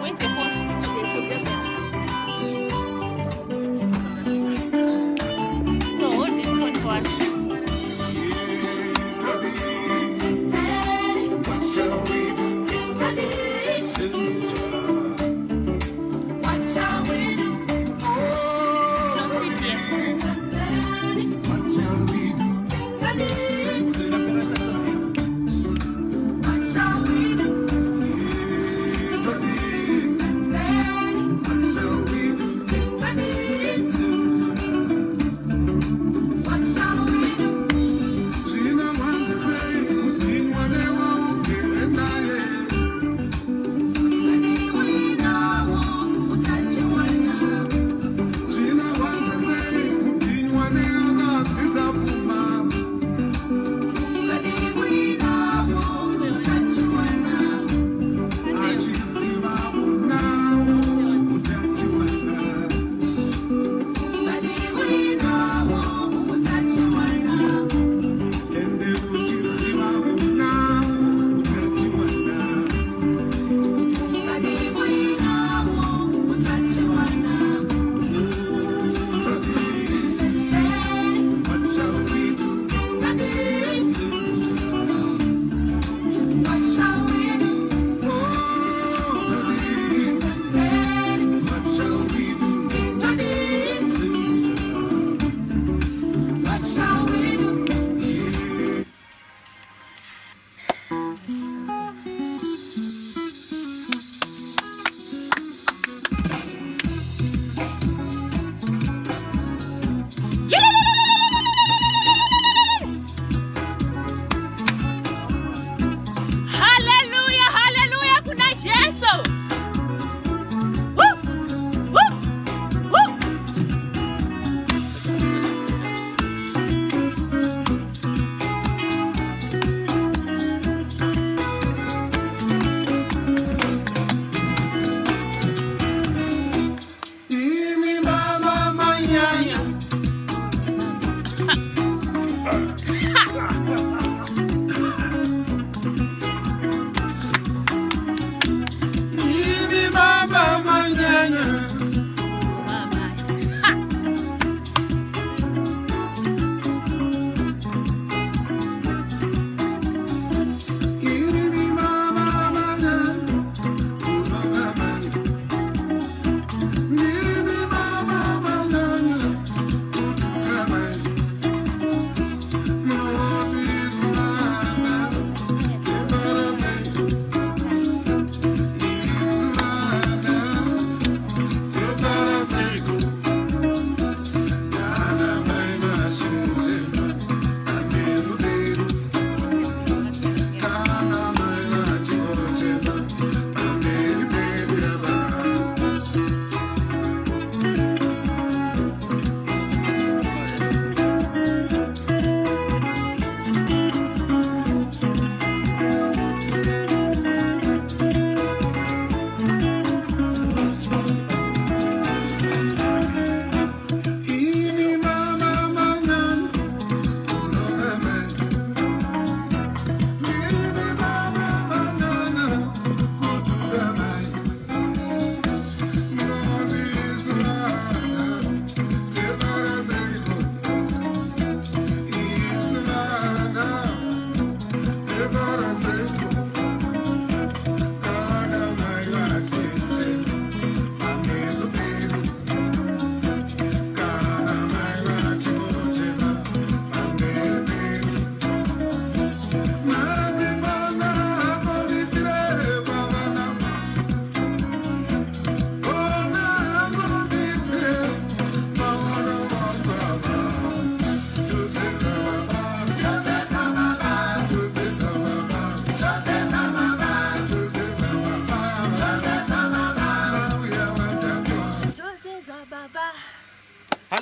Where's your phone? It's okay, you'll get there. So hold this phone for us. What shall we do? What shall we do? No, sit here. What shall we do? What shall we do?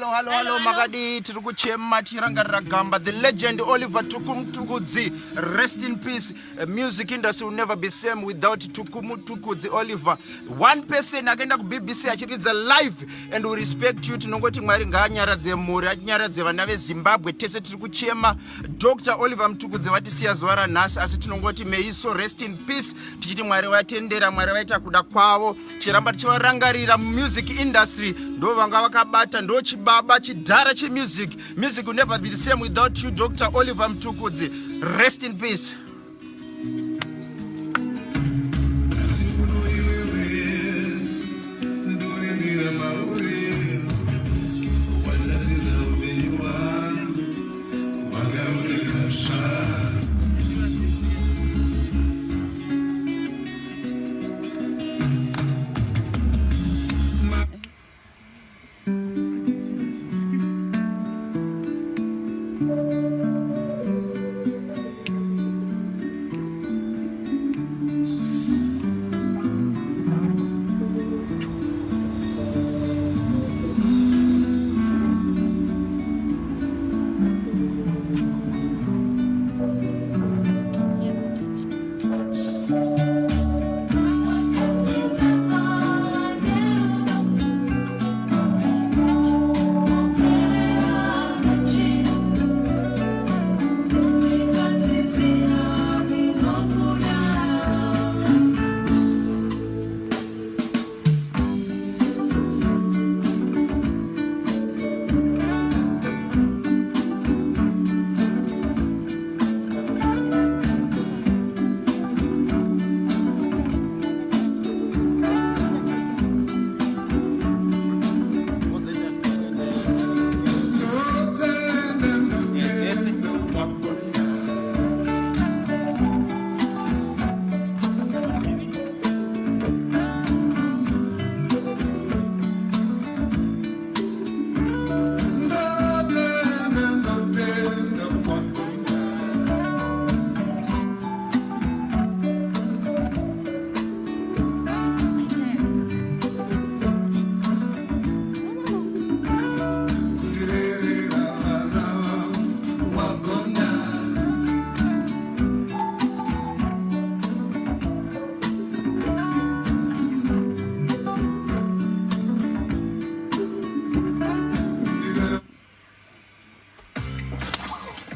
Hello, Magadi, Tirukuchema, Tirangarira Gamba, the legend Oliver Mtukudzi. Rest in peace. Music industry will never be same without Mtukudzi Oliver. One person agenda ku BBC achiridza live, and we respect you. Tinongoti Mwari ngaanyaradze mhuri, anyaradze vana veZimbabwe tese tiri kuchema. Dr. Oliver Mtukudzi vatisiya zuva ranhasi, asi tinongoti may he so rest in peace. Tichiti Mwari vatendera, Mwari vaita kuda kwavo. Tichiramba tichivarangarira music industry. Ndo vanga vakabata, ndo chibaba chidhara chemusic. Music will never be the same without you, Dr. Oliver Mtukudzi. Rest in peace.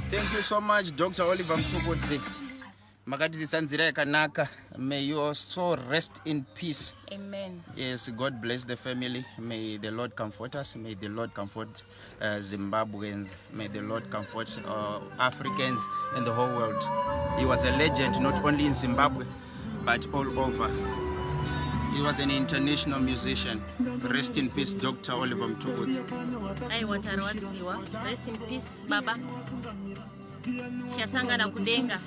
Thank you so much, Dr. Oliver Mtukudzi. Makatidzitsa nzira yakanaka. May you also rest in peace. Amen. Yes, God bless the family. May the Lord comfort us. May the Lord comfort Zimbabweans. May the Lord comfort Africans and the whole world. He was a legend not only in Zimbabwe, but all over. He was an international musician. Rest in peace, Dr. Oliver Mtukudzi. Rest in peace, Baba. Tiasangana kudenga.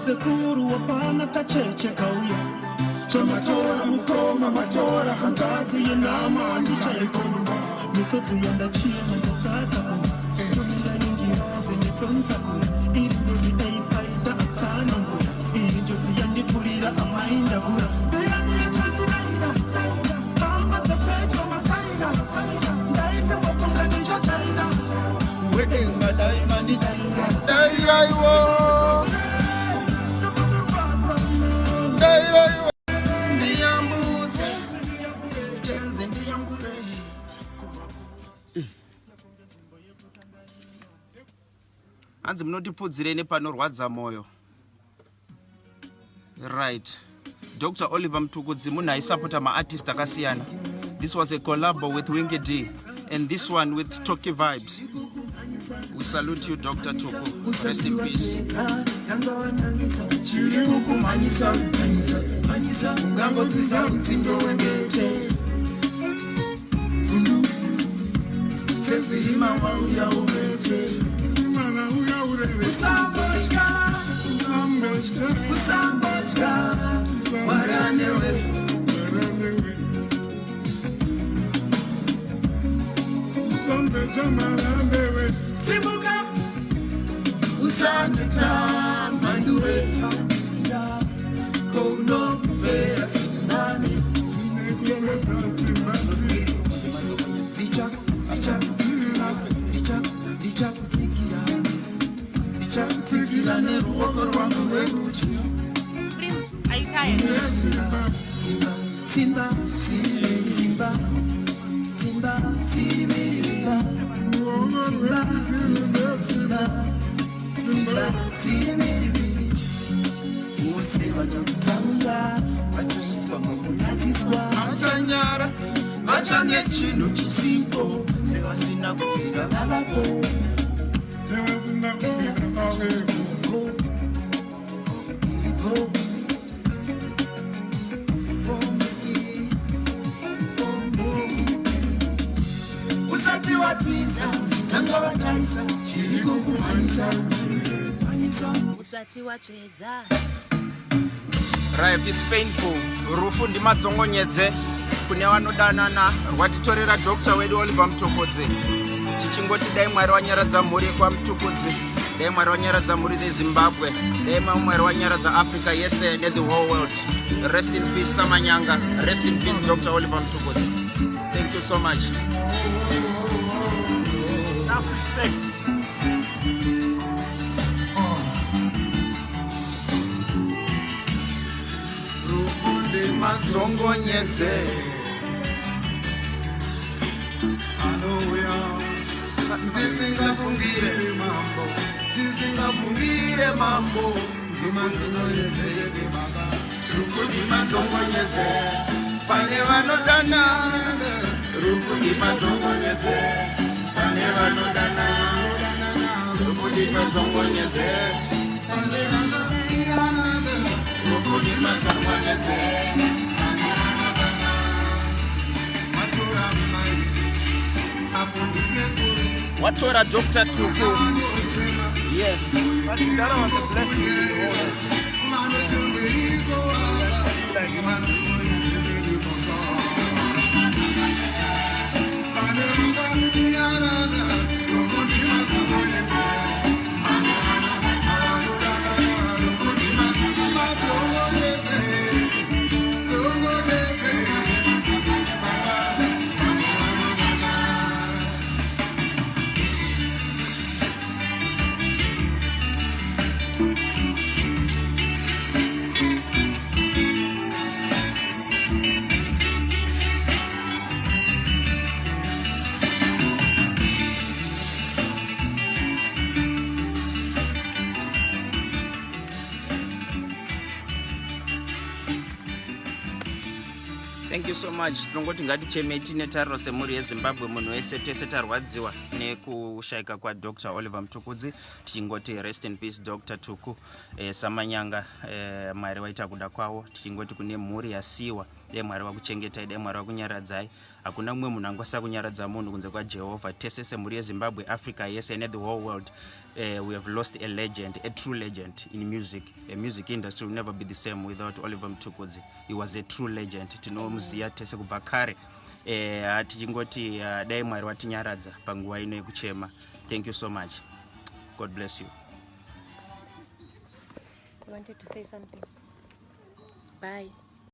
Sekuru wapana tacheche kauya chamatora mukoma matora hanzazi yenama ndichayekonga misotsi yandachiyema ndasatsa ko kumira ningiroze nitsonta ko iri ndozi aipaita atsana ngoya iri njozi yandikurira amainda gura ndiyani yachandiraira kama tepecho machaira ndaise wafunga ndichachaira wedenga daimani daira iwo hanzi munotipfudzire nepanorwadza moyo. Right. Dr. Oliver Mtukudzi munhu aisapota maartist akasiyana. This was a collabo with Wingy D, and this one with Toki Vibes. We salute you, Dr. Tuku. Rest in peace. chiri kukumanyisa ungangotsiza mutsindo wengete fundu sezirima wauya uvete usambotya waranewe simuka usandeta manduwe kounopera simani ndichakutsigira neruoko rwangu rwerudyi Are you tired? Simba, Simba, Simba, Simba, Achanyara, vachange chinhu chisipo sevasina kupira vavapo usati watiza tanga wataisa chiri kukumanyisa Usati wachedza. Right, it's painful. Rufu ndimadzongonyedze kune vanodanana rwatitorera Dr. wedu Oliver Mtukudzi. Tichingoti dai Mwari wanyaradza mhuri kwa Mtukudzi, dai Mwari wanyaradza mhuri neZimbabwe, dai Mwari wanyaradza Africa yese ne the whole world. Rest in peace Samanyanga. Rest in peace Dr. Oliver Mtukudzi. Thank you so much. Enough respect. Madzongonyedze ndisingafungire mambo rufundi madzongonyedze pane vanodana rufundi madzongonyedze pane vanodana rufundi madzongonyedze pane vanodana rufundi madzongonyedze Watora Dr. Tuku. Yes. That was a blessing. Thank you so much. Tinongoti ngaticheme tine tariro semhuri yeZimbabwe munhu wese tese tarwadziwa nekushayika kwa Dr. Oliver Mtukudzi. Tichingoti rest in peace Dr. Tuku Samanyanga, Mwari waita kuda kwawo. Tichingoti kune mhuri yasiwa, dai Mwari wakuchengetai, dai Mwari wakunyaradzai. Hakuna mumwe munhu angosasa kunyaradza munhu kunze kwaJehovha. Tese semhuri yeZimbabwe, Africa yes and the whole world, we have lost a legend, a true legend in music. A music industry will never be the same without Oliver Mtukudzi. He was a true legend. Tinomuziya tese kubva kare. Tichingoti dai Mwari watinyaradza panguva ino yekuchema. Thank you so much. God bless you. I wanted to say something. Bye.